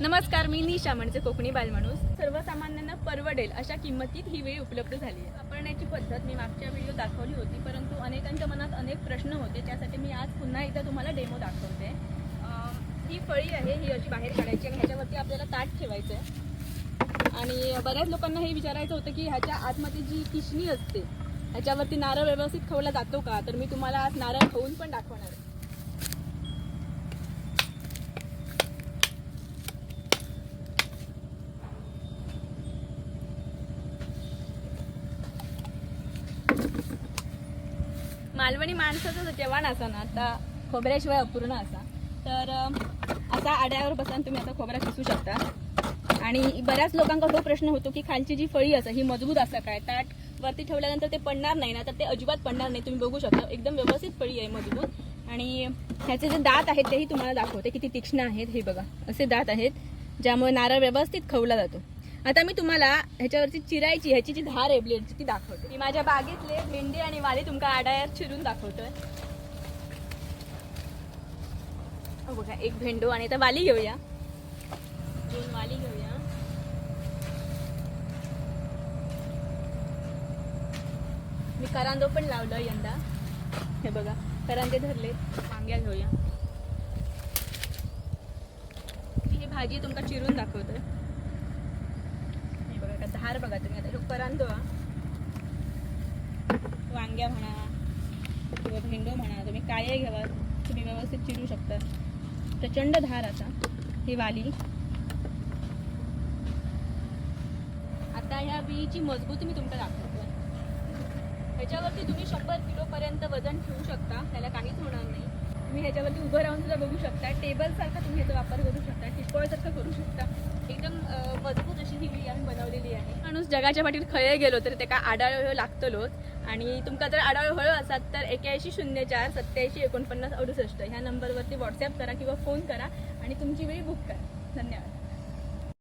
नमस्कार, मी निशा म्हणजे कोकणी बालमाणूस. सर्वसामान्यांना परवडेल अशा किंमतीत ही वेळ उपलब्ध झाली आहे. वापरण्याची पद्धत मी मागच्या व्हिडिओ दाखवली होती, परंतु अनेकांच्या मनात अनेक प्रश्न होते, त्यासाठी मी आज पुन्हा एकदा तुम्हाला डेमो दाखवते. ही फळी आहे, ही अशी बाहेर काढायची आणि ह्याच्यावरती आपल्याला ताट ठेवायचं आहे. आणि बऱ्याच लोकांना हे विचारायचं होतं की ह्याच्या आतमध्ये जी किशणी असते ह्याच्यावरती नारळ व्यवस्थित खवला जातो का, तर मी तुम्हाला आज नारळ खवून पण दाखवणार आहे. मालवणी माणसाचा जेवण असा ना, आता खोबऱ्याशिवाय अपूर्ण असा, तर असा आड्यावर बसून तुम्ही आता खोबरा किसू शकता. आणि बऱ्याच लोकांचा तो प्रश्न होतो की खालची जी फळी असा ही मजबूत असं काय, ताट वरती ठेवल्यानंतर ते पडणार नाही ना, तर ते अजिबात पडणार नाही. तुम्ही बघू शकता एकदम व्यवस्थित फळी आहे, मजबूत. आणि ह्याचे जे दात आहेत तेही तुम्हाला दाखवते किती तीक्ष्ण आहेत. हे बघा, असे दात आहेत ज्यामुळे नारळ व्यवस्थित खवला जातो. आता मी तुम्हाला ह्याच्यावरची चिरायची ह्याची जी धार आहे ब्लेडची ती दाखवते. मी माझ्या बागेतले भेंडी आणि वाली तुमका आडायात चिरून दाखवतोय. बघा, एक भेंडो आणि आता वाली घेऊया, 2 वाली घेऊया. मी करांदो पण लावलं यंदा. हे बघा, करांदे धरले. वांग्या घेऊया. मी ही भाजी तुमका चिरून दाखवतोय. धार बघा तुम्ही. आता करांदो, वांग्या म्हणा किंवा भेंडो म्हणा, तुम्ही काय घ्यावा तुम्ही व्यवस्थित चिरू शकता. प्रचंड धार. आता ही वाली. आता ह्या बीची मजबूती मी तुमका दाखवतो. ह्याच्यावरती तुम्ही 100 किलोपर्यंत वजन ठेवू शकता, त्याला काहीच होणार नाही. तुम्ही ह्याच्यावरती उभं राहून सुद्धा बघू शकता. टेबल सारखा तुम्ही ह्याचा वापर करू शकता, टिस्पॉळ सारखं करू शकता. एकदम मजबूत अशी ही विळी आम्ही बनवलेली आहे. माणूस जगाच्या पाठीत खळे गेलो तर ते काय आडाळ लागतलोच. आणि तुमका जर आडाळ हळू असतात तर 8104 87 49 68 ह्या नंबरवरती व्हॉट्सअप करा किंवा फोन करा आणि तुमची वेळ बुक करा. धन्यवाद.